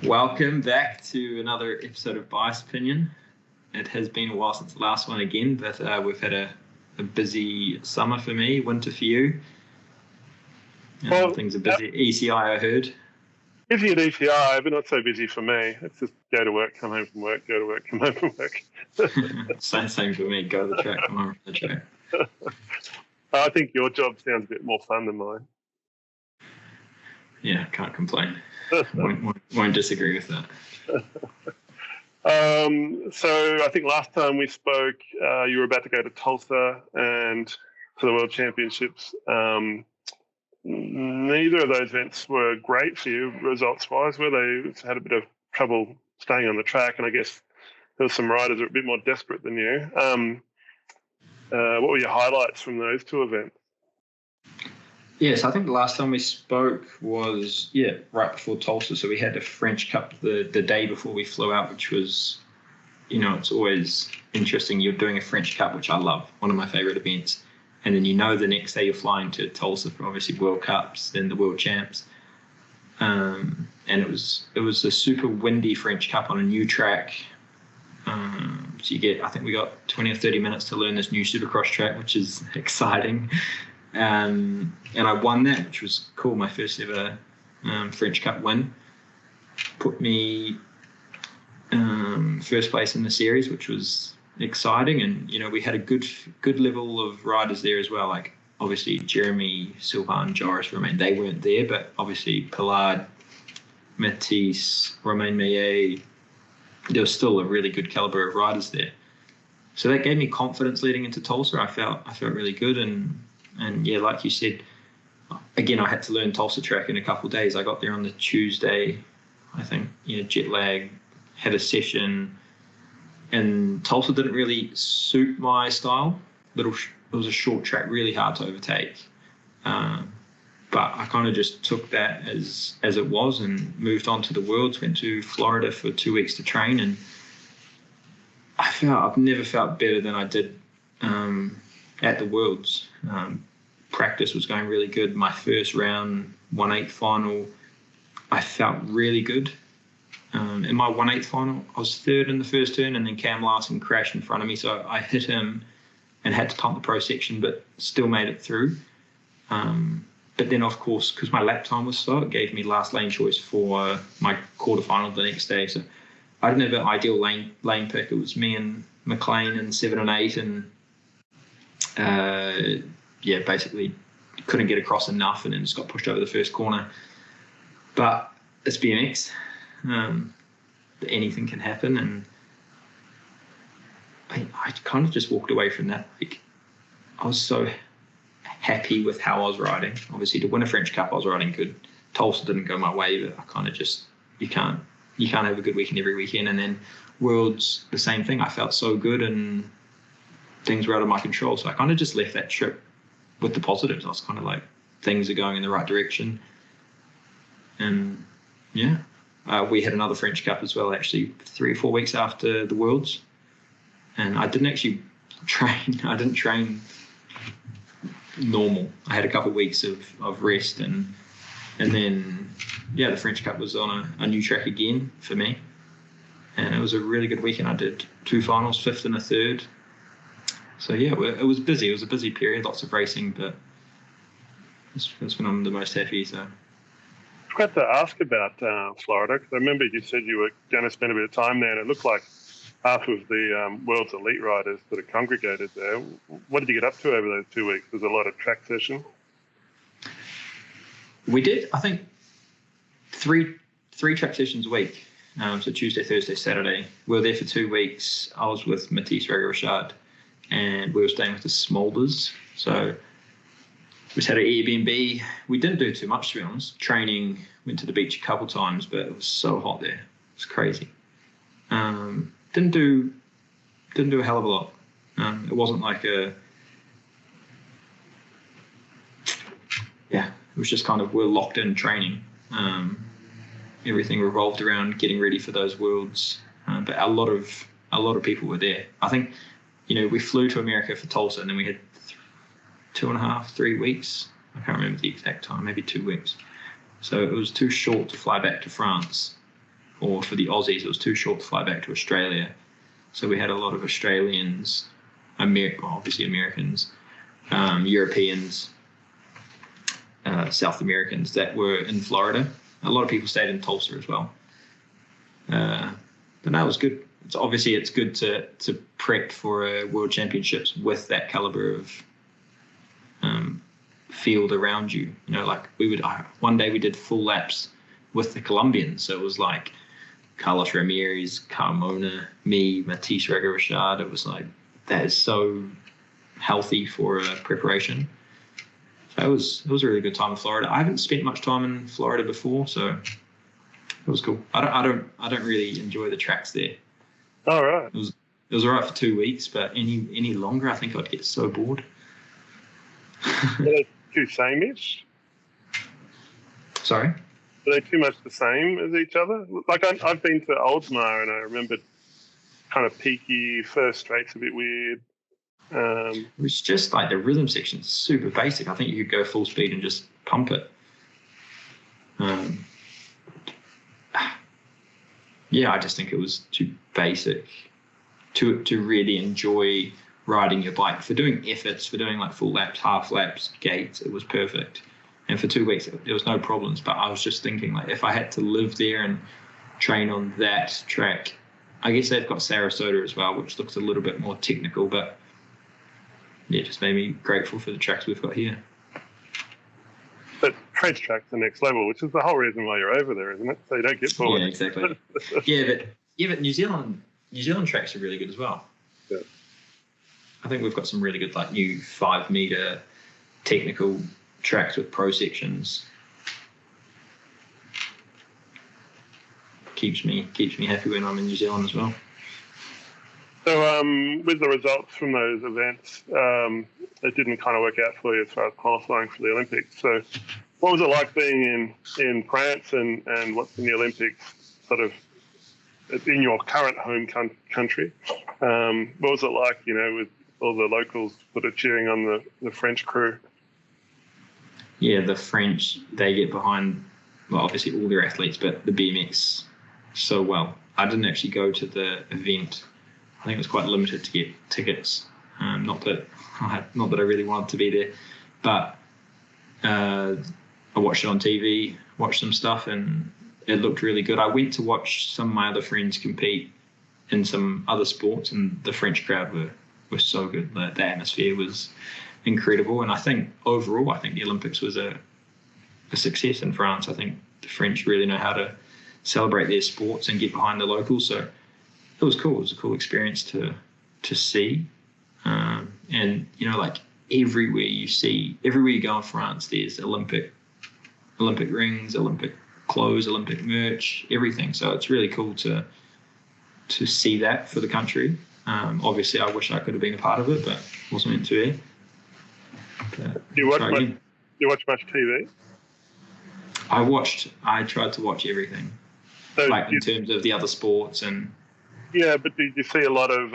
Welcome back to another episode of Bias Opinion. It has been a while since the last one again, but we've had a busy summer for me, winter for you. Things are busy. ECI, I heard. Busy at ECI, but not so busy for me. It's just go to work, come home from work, go to work, come home from work. Same for me. Go to the track, come home from the track. I think your job sounds a bit more fun than mine. Yeah, can't complain. won't disagree with that. So I think last time we spoke, you were about to go to Tulsa and for the World Championships. Neither of those events were great for you results-wise, were they? Had a bit of trouble staying on the track, and I guess there were some riders that were a bit more desperate than you. What were your highlights from those two events? Yes, I think the last time we spoke was, right before Tulsa. So we had the French Cup the day before we flew out, which was, it's always interesting. You're doing a French Cup, which I love, one of my favorite events. And then the next day you're flying to Tulsa for obviously World Cups, then the World Champs. And it was a super windy French Cup on a new track. So I think we got 20 or 30 minutes to learn this new Supercross track, which is exciting. And I won that, which was cool. My first ever French Cup win. Put me first place in the series, which was exciting. And, we had a good level of riders there as well. Like, obviously, Jeremy, Sylvain, Joris, Romain, they weren't there. But obviously, Pillard, Matisse, Romain Meillet, there was still a really good caliber of riders there. So that gave me confidence leading into Tulsa. I felt really good. And yeah, like you said, again, I had to learn Tulsa track in a couple of days. I got there on the Tuesday, I think, jet lag, had a session, and Tulsa didn't really suit my style. It was a short track, really hard to overtake. But I kind of just took that as it was and moved on to the Worlds, went to Florida for 2 weeks to train, and I've never felt better than I did at the Worlds. Practice was going really good. My first round, 1/8 final, I felt really good. In my 1/8 final, I was third in the first turn, and then Cam Larson crashed in front of me, so I hit him and had to pump the pro section, but still made it through. But then, of course, because my lap time was slow, it gave me last lane choice for my quarterfinal the next day. So I didn't have an ideal lane pick. It was me and McLean in 7 and 8, and basically couldn't get across enough, and then just got pushed over the first corner. But it's BMX. Anything can happen, and I kind of just walked away from that. Like, I was so happy with how I was riding. Obviously, to win a French Cup, I was riding good. Tulsa didn't go my way, but I kind of just, you can't have a good weekend every weekend. And then Worlds, the same thing. I felt so good, and things were out of my control. So I kind of just left that trip with the positives. I was kind of like, things are going in the right direction. And we had another French Cup as well, actually 3 or 4 weeks after the Worlds. And I didn't actually train. I didn't train normal. I had a couple of weeks of rest, and then the French Cup was on a new track again for me. And it was a really good weekend. I did 2 finals, 5th and a 3rd. So it was busy. It was a busy period, lots of racing, but that's when I'm the most happy. So I forgot to ask about Florida, because I remember you said you were going to spend a bit of time there, and it looked like half of the world's elite riders that are congregated there. What did you get up to over those 2 weeks? Was there a lot of track sessions? We did, I think, three track sessions a week. So Tuesday, Thursday, Saturday. We were there for 2 weeks. I was with Matisse Richard, and we were staying with the Smolders. So we just had an Airbnb. We didn't do too much, to be honest. Training, went to the beach a couple times, but it was so hot there. It was crazy. Didn't do a hell of a lot. It wasn't like it was just kind of, we're locked in training. Everything revolved around getting ready for those Worlds. But a lot of people were there. I think, we flew to America for Tulsa, and then we had 2.5, 3 weeks. I can't remember the exact time, maybe 2 weeks. So it was too short to fly back to France. or for the Aussies, it was too short to fly back to Australia. So we had a lot of Australians, obviously Americans, Europeans, South Americans that were in Florida. A lot of people stayed in Tulsa as well. But no, it was good. It's good to prep for a World Championships with that caliber of field around you. You know, like one day we did full laps with the Colombians. So it was like Carlos Ramirez, Carmona, me, Matisse Rega-Richard. It was like, that is so healthy for preparation. So it was a really good time in Florida. I haven't spent much time in Florida before, so it was cool. I don't really enjoy the tracks there. All right. It was all right for 2 weeks, but any longer, I think I'd get so bored. Are they too same-ish? Sorry? Are they too much the same as each other? Like I've been to Oldsmar and I remember kind of peaky, first straight's a bit weird. It was just like the rhythm section's super basic. I think you could go full speed and just pump it. Yeah, I just think it was too basic to really enjoy riding your bike. For doing efforts, for doing like full laps, half laps, gates, it was perfect. And for 2 weeks, there was no problems. But I was just thinking, like, if I had to live there and train on that track, I guess they've got Sarasota as well, which looks a little bit more technical. But yeah, it just made me grateful for the tracks we've got here. But French track's the next level, which is the whole reason why you're over there, isn't it? So you don't get bored. Yeah, exactly. but New Zealand tracks are really good as well. Yeah. I think we've got some really good, like, new 5 meter technical tracks with pro sections. Keeps me happy when I'm in New Zealand as well. So with the results from those events, it didn't kind of work out for you as far as qualifying for the Olympics. So what was it like being in France and what's in the Olympics sort of in your current home country? What was it like, you know, with all the locals sort of cheering on the French crew? Yeah, the French, they get behind, well, obviously all their athletes, but the BMX so well. I didn't actually go to the event. I think it was quite limited to get tickets. Not that I really wanted to be there, but I watched it on TV, watched some stuff, and it looked really good. I went to watch some of my other friends compete in some other sports, and the French crowd were so good. The atmosphere was incredible, and I think overall, the Olympics was a success in France. I think the French really know how to celebrate their sports and get behind the locals. So it was cool. It was a cool experience to see. And, you know, like everywhere you go in France, there's Olympic rings, Olympic clothes, Olympic merch, everything. So it's really cool to see that for the country. Obviously, I wish I could have been a part of it, but wasn't meant to be. Do you watch much TV? I tried to watch everything, so like in terms of the other sports and. Yeah, but did you see a lot of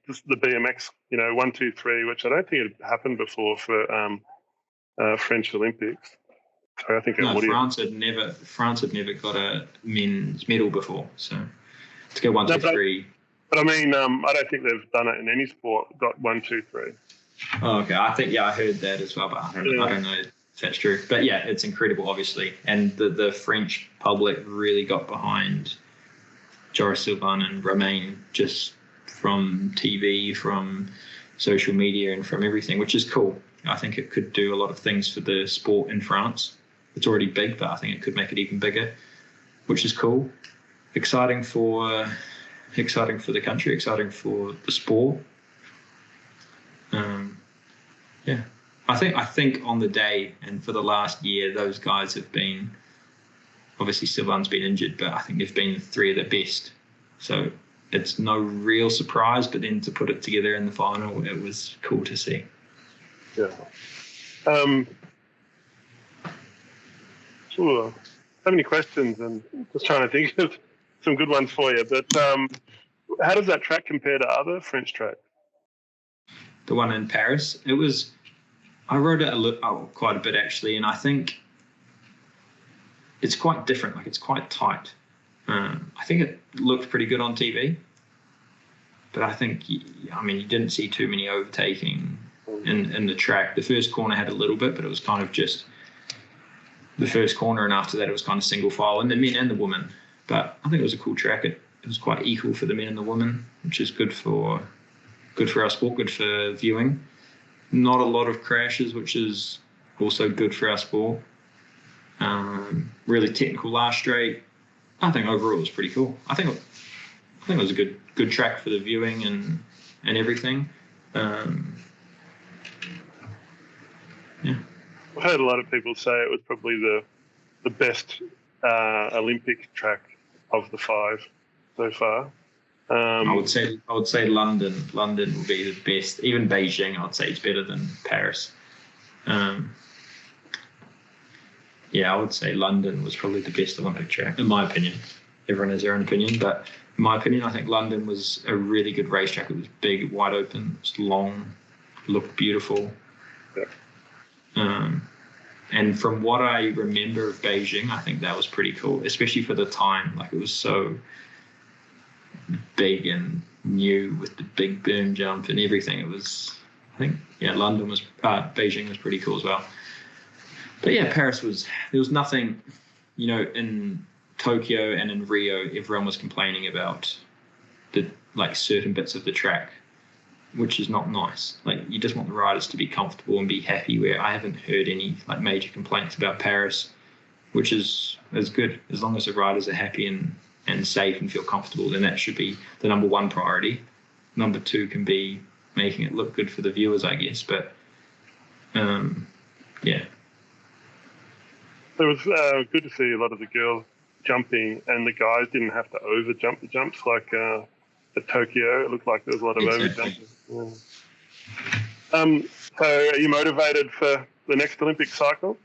just the BMX, you know, 1, 2, 3, which I don't think had happened before for French Olympics. So I think France had never got a men's medal before. So to go 1, 2, 3. But I mean, I don't think they've done it in any sport. Got 1, 2, 3. Oh, okay. I think I heard that as well, but I don't know if that's true. But yeah, it's incredible, obviously, and the French public really got behind Joris Sylvain and Romain just from TV, from social media, and from everything, which is cool. I think it could do a lot of things for the sport in France. It's already big, but I think it could make it even bigger, which is cool. Exciting for the country, exciting for the sport. Yeah, I think on the day and for the last year, those guys have been. Obviously, Sylvain's been injured, but I think they've been 3 of the best. So it's no real surprise, but then to put it together in the final, it was cool to see. Yeah. Sure. So many questions, and just trying to think of some good ones for you. But how does that track compare to other French tracks? The one in Paris, I rode it quite a bit actually, and I think it's quite different. Like, it's quite tight. I think it looked pretty good on TV, but I think, you didn't see too many overtaking in the track. The first corner had a little bit, but it was kind of just the first corner, and after that it was kind of single file, and the men and the women. But I think it was a cool track. It was quite equal for the men and the women, which is good for our sport, good for viewing. Not a lot of crashes, which is also good for our sport. Really technical last straight. I think overall it was pretty cool. I think it was a good track for the viewing and everything. Yeah. I've heard a lot of people say it was probably the best Olympic track of the 5 so far. I would say London. London will be the best. Even Beijing, I'd say, is better than Paris. Yeah, I would say London was probably the best Olympic track, in my opinion. Everyone has their own opinion, but in my opinion, I think London was a really good racetrack. It was big, wide open, it was long, looked beautiful. Yeah. And from what I remember of Beijing, I think that was pretty cool, especially for the time. Like, it was so big and new with the big berm jump and everything. It was, I think, Beijing was pretty cool as well. But yeah, there was nothing, in Tokyo and in Rio, everyone was complaining about certain bits of the track, which is not nice. Like, you just want the riders to be comfortable and be happy, where I haven't heard any major complaints about Paris, which is good. As long as the riders are happy and safe and feel comfortable, then that should be the number one priority. Number 2 can be making it look good for the viewers, I guess. But yeah. It was good to see a lot of the girls jumping, and the guys didn't have to over jump the jumps like at Tokyo. It looked like there was a lot of over jumping. Yeah. So are you motivated for the next Olympic cycle?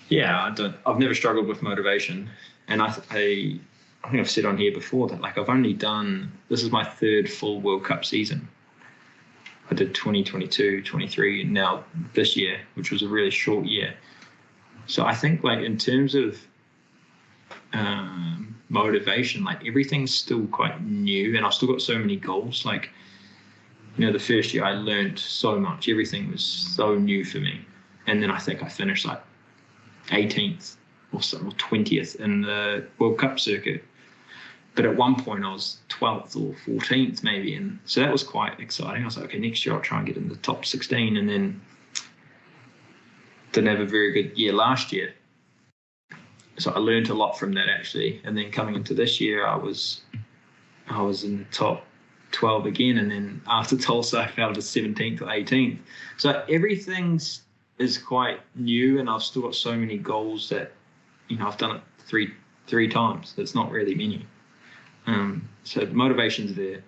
Yeah, I've never struggled with motivation, and I think I've said on here before that I've only done, this is my 3rd full World Cup season. I did 2022, 23, and now this year, which was a really short year. So I think in terms of motivation, everything's still quite new, and I've still got so many goals. The first year I learned so much. Everything was so new for me. And then I think I finished 18th or 20th in the World Cup circuit. But at one point I was 12th or 14th maybe. And so that was quite exciting. I was like, okay, next year I'll try and get in the top 16. And then didn't have a very good year last year. So I learned a lot from that, actually. And then coming into this year, I was in the top 12 again. And then after Tulsa, I fell to 17th or 18th. So everything is quite new, and I've still got so many goals that, I've done it three times. It's not really many. So the motivation's there.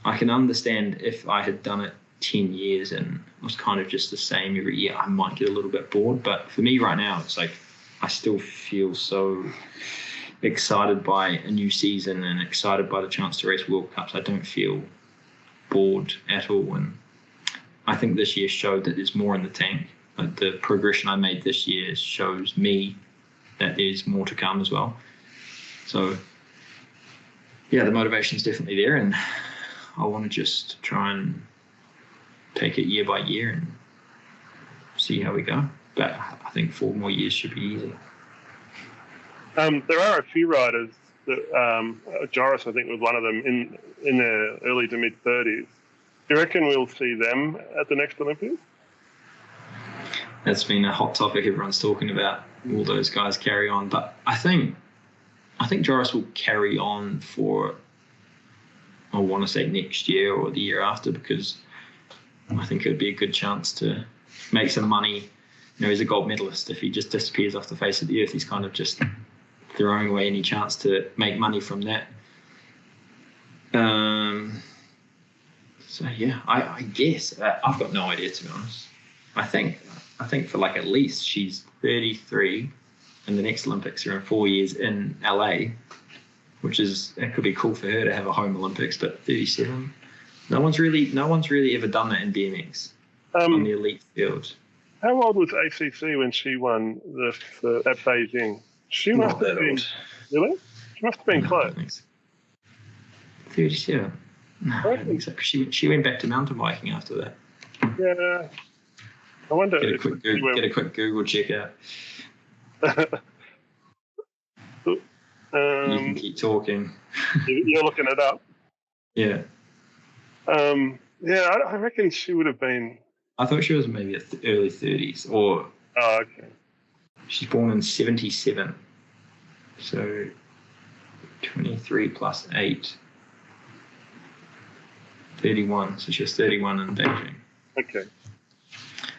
I can understand if I had done it 10 years and it was kind of just the same every year, I might get a little bit bored. But for me right now, it's I still feel so excited by a new season and excited by the chance to race World Cups. I don't feel bored at all. And I think this year showed that there's more in the tank. The progression I made this year shows me that there's more to come as well. So, yeah, the motivation's definitely there, and I want to just try and take it year by year and see how we go. But I think 4 more years should be easy. There are a few riders that Joris, I think, was one of them in their early to mid 30s. Do you reckon we'll see them at the next Olympics? That's been a hot topic everyone's talking about. Will those guys carry on? But I think Joris will carry on for, I want to say, next year or the year after, because I think it would be a good chance to make some money. He's a gold medalist. If he just disappears off the face of the earth, he's kind of just throwing away any chance to make money from that. So yeah, I guess I've got no idea, to be honest. I think for at least she's 33, and the next Olympics are in 4 years in LA, it could be cool for her to have a home Olympics. But 37, no one's really ever done that in BMX on the elite field. How old was ACC when she won at Beijing? She must have been. Really? She must have been No, I close. don't think so. 37. No, I don't think so. 'Cause she went back to mountain biking after that. Yeah. I wonder. Get a quick Google check out. You can keep talking. You're looking it up. Yeah. Yeah, I reckon she would have been. I thought she was maybe early 30s, or Oh, okay. she's born in 77. So 23 plus 8. 31. So she was 31 in Beijing. Okay.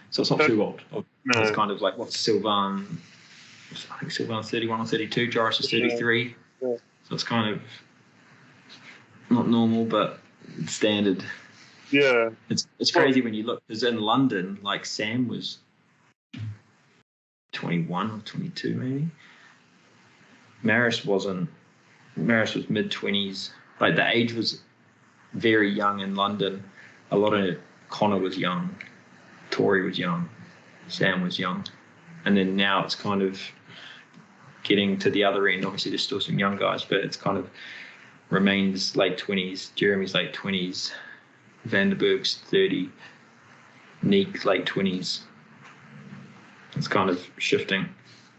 So it's not too old. No. It's kind of like what Sylvain. I think Sylvain's 31 or 32. Joris is 33. Yeah. So it's kind of not normal, but standard. Yeah. It's crazy when you look, because in London, like Sam was 21 or 22 maybe. Maris was mid-20s. Like the age was very young in London. A lot of Connor was young, Tori was young, Sam was young. And then now it's kind of getting to the other end. Obviously there's still some young guys, but it's kind of remains late 20s. Jeremy's late 20s. Vandenberg's 30, Neek late 20s. It's kind of shifting,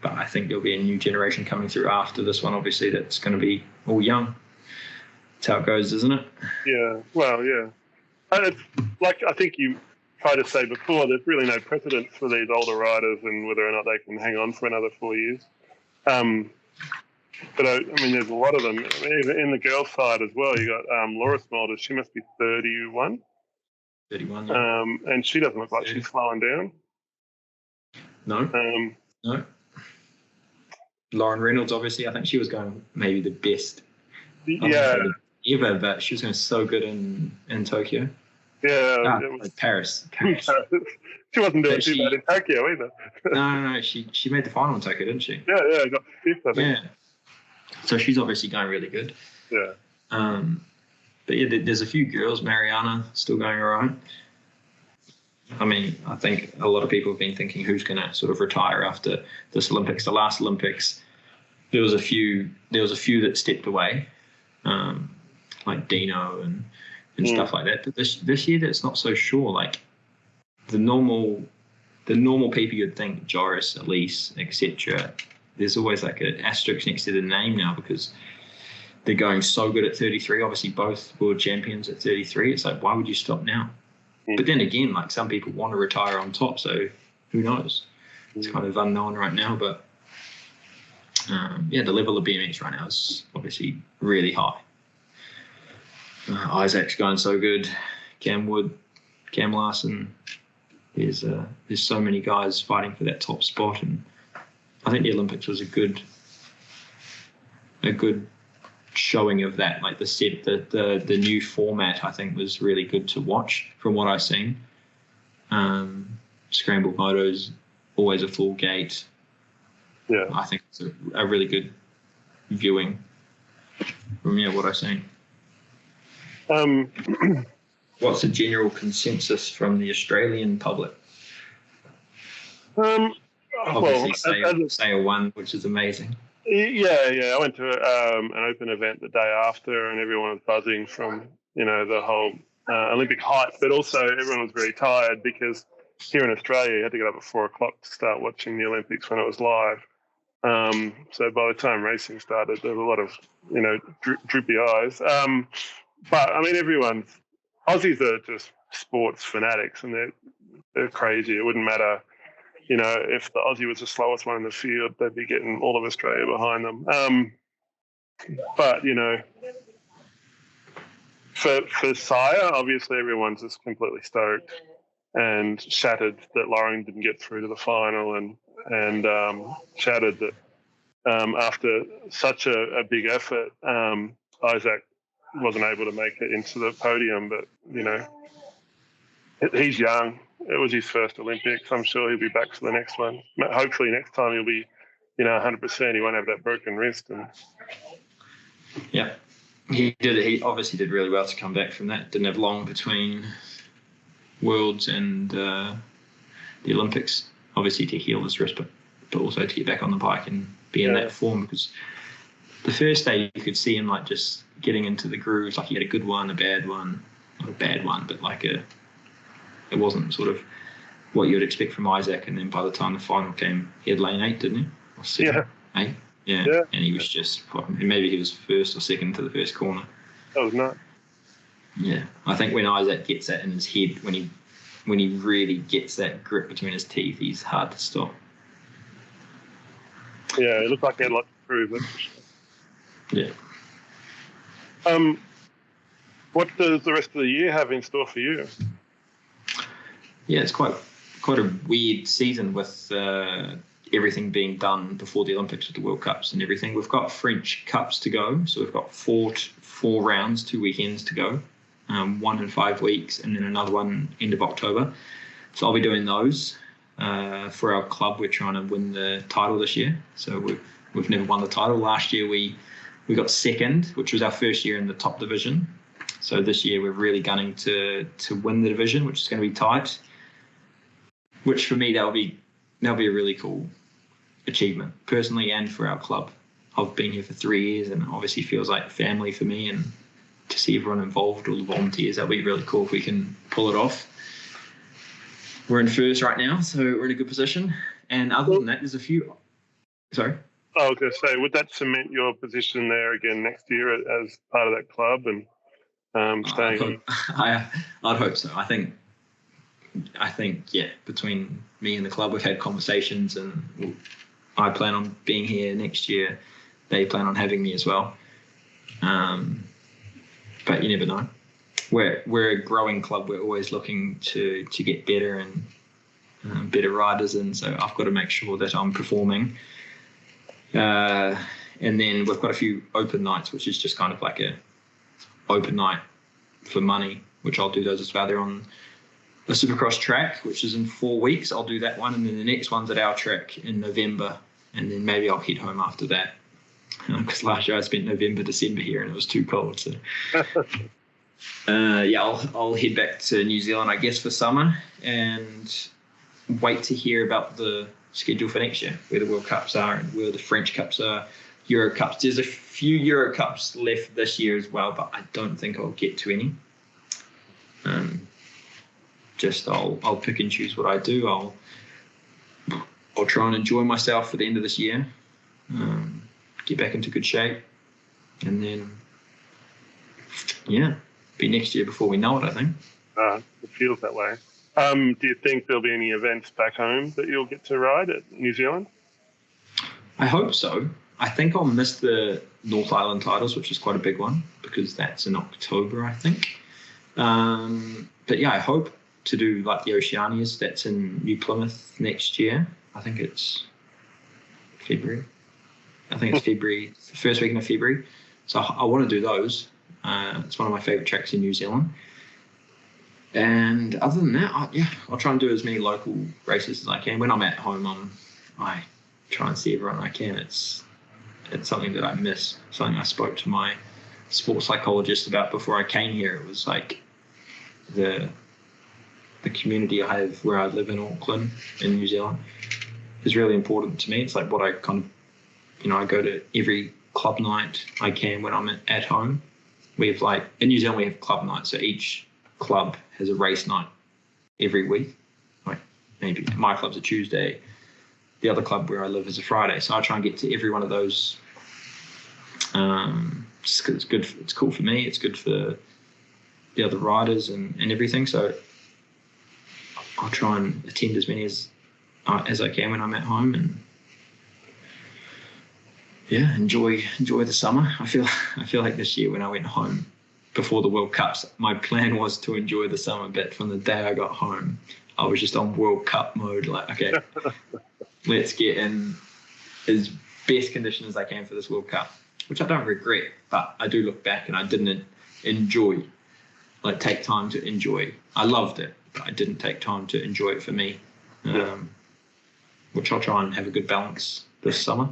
but I think there'll be a new generation coming through after this one, obviously, that's going to be all young. That's how it goes, isn't it? Yeah, well, yeah. Like I think you tried to say before, there's really no precedent for these older riders and whether or not they can hang on for another 4 years. But I mean, there's a lot of them. I mean, even in the girls' side as well, you got Laura Smolder. She must be 31. 31, yeah. And she doesn't look like she's slowing down. No. No. Lauren Reynolds, obviously, I think she was going maybe the best ever, but she was going so good in Tokyo. Yeah. Paris. She wasn't doing too bad in Tokyo either. No. She made the final in Tokyo, didn't she? Yeah, got fifth, I think. Yeah. So she's obviously going really good. Yeah. But yeah, there's a few girls. Mariana still going all right. I mean, I think a lot of people have been thinking who's going to sort of retire after this Olympics. The last Olympics, there was a few that stepped away, like Dino and stuff like that. But this year, that's not so sure. Like the normal people you'd think, Joris, Elise, etc. There's always like an asterisk next to the name now because they're going so good at 33. Obviously, both world champions at 33. It's like, why would you stop now? But then again, like some people want to retire on top, so who knows? It's kind of unknown right now. But the level of BMX right now is obviously really high. Isaac's going so good. Cam Wood, Cam Larson. There's so many guys fighting for that top spot, and I think the Olympics was a good showing of that. Like the new format, I think was really good to watch from what I've seen. Scrambled motos, always a full gate. Yeah, I think it's a really good viewing from what I've seen. What's the general consensus from the Australian public? Obviously, Sail won, which is amazing. Yeah. I went to an open event the day after, and everyone was buzzing from the whole Olympic hype, but also everyone was very tired because here in Australia you had to get up at 4 o'clock to start watching the Olympics when it was live. So by the time racing started, there was a lot of droopy eyes. But I mean, Aussies are just sports fanatics, and they're crazy. It wouldn't matter. If the Aussie was the slowest one in the field, they'd be getting all of Australia behind them. But for Sire, obviously everyone's just completely stoked and shattered that Lauren didn't get through to the final, and shattered that after such a big effort, Isaac wasn't able to make it into the podium. But he's young. It was his first Olympics. I'm sure he'll be back for the next one. Hopefully next time he'll be, 100%. He won't have that broken wrist. Yeah, he did. He obviously did really well to come back from that. Didn't have long between Worlds and the Olympics. Obviously to heal his wrist, but also to get back on the bike and be in that form, because the first day you could see him like just getting into the grooves. Like he had a good one, a bad one, not a bad one, but like it wasn't sort of what you would expect from Isaac. And then by the time the final came, he had lane 8, didn't he? Or 7, 8. Yeah. And he was just maybe he was first or second to the first corner. That was nuts. Yeah, I think when Isaac gets that in his head, when he really gets that grip between his teeth, he's hard to stop. Yeah, it looked like he had a lot to prove. Yeah. What does the rest of the year have in store for you? Yeah, it's quite a weird season with everything being done before the Olympics with the World Cups and everything. We've got French Cups to go, so we've got four rounds, 2 weekends to go, 1 in 5 weeks, and then another one end of October. So I'll be doing those. For our club, we're trying to win the title this year. So we've never won the title. Last year we got second, which was our first year in the top division. So this year we're really gunning to win the division, which is going to be tight. Which for me that'll be a really cool achievement, personally and for our club. I've been here for 3 years, and it obviously feels like family for me. And to see everyone involved, all the volunteers, that'll be really cool if we can pull it off. We're in first right now, so we're in a good position. And other than that, there's a few. Sorry. I was going to say, would that cement your position there again next year as part of that club and staying? I'd hope so. I think, yeah, between me and the club, we've had conversations, and I plan on being here next year. They plan on having me as well. But you never know. We're a growing club. We're always looking to get better and better riders, and so I've got to make sure that I'm performing. And then we've got a few open nights, which is just kind of like a open night for money, which I'll do those as well. They're on the Supercross track, which is in 4 weeks. I'll do that one, and then the next one's at our track in November, and then maybe I'll head home after that. Because last year I spent November, December here, and it was too cold. So, I'll head back to New Zealand, I guess, for summer, and wait to hear about the schedule for next year, where the World Cups are and where the French Cups are, Euro Cups. There's a few Euro Cups left this year as well, but I don't think I'll get to any. I'll pick and choose what I do. I'll try and enjoy myself for the end of this year, get back into good shape, and then be next year before we know it, I think. It feels that way. Do you think there'll be any events back home that you'll get to ride at New Zealand? I hope so. I think I'll miss the North Island titles, which is quite a big one, because that's in October, I think. But yeah, I hope to do like the Oceanias. That's in New Plymouth next year. I think it's February. February, the first weekend of February. So I want to do those. It's one of my favourite tracks in New Zealand. And other than that, I'll try and do as many local races as I can. When I'm at home, I try and see everyone I can. It's something that I miss. Something I spoke to my sports psychologist about before I came here. It was like the community I have where I live in Auckland, in New Zealand, is really important to me. It's like what I kind of, I go to every club night I can when I'm at home. We have in New Zealand, we have club nights. So each club has a race night every week. Like maybe my club's a Tuesday, the other club where I live is a Friday. So I try and get to every one of those. Just 'cause it's good. It's cool for me. It's good for the other riders and everything. So I'll try and attend as many as I can when I'm at home, and enjoy the summer. I feel like this year when I went home before the World Cups, my plan was to enjoy the summer, but from the day I got home, I was just on World Cup mode. Like, okay, let's get in as best condition as I can for this World Cup, which I don't regret, but I do look back and I didn't enjoy, take time to enjoy. I loved it, but I didn't take time to enjoy it for me, which I'll try and have a good balance this summer.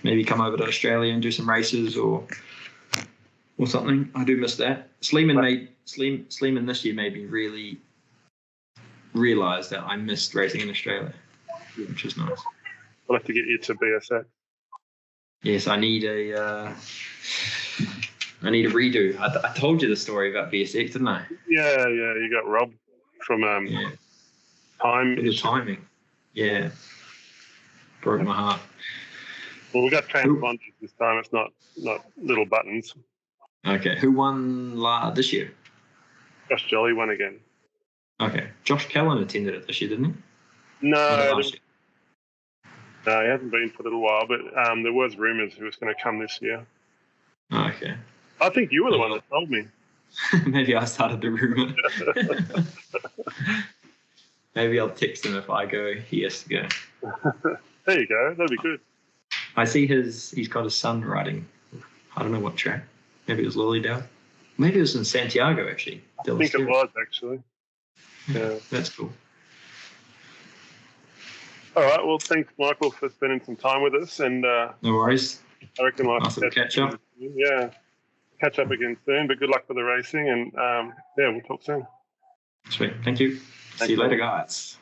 Maybe come over to Australia and do some races or something. I do miss that. Sleeman this year made me really realise that I missed racing in Australia, which is nice. I'll have to get you to BSX. Yes, I need a redo. I told you the story about VSX, didn't I? Yeah, you got robbed from Yeah. time. The timing. Yeah. Broke my heart. Well, we got transponders this time. It's not little buttons. Okay. Who won this year? Josh Jolly won again. Okay. Josh Callan attended it this year, didn't he? No, Last year. no, he hasn't been for a little while, but there was rumours he was going to come this year. Oh, okay. I think you were the one that told me. Maybe I started the rumour. Maybe I'll text him if I go. He has to go. There you go. That'd be good. I see he's got his son riding. I don't know what track. Maybe it was Lilydale. Maybe it was in Santiago, actually. I think it was, actually. Yeah. That's cool. All right. Well, thanks, Michael, for spending some time with us. And no worries. I reckon we'll catch up. Yeah. Catch up again soon. But good luck for the racing. And, yeah, we'll talk soon. Sweet. Thank you. See you later, guys.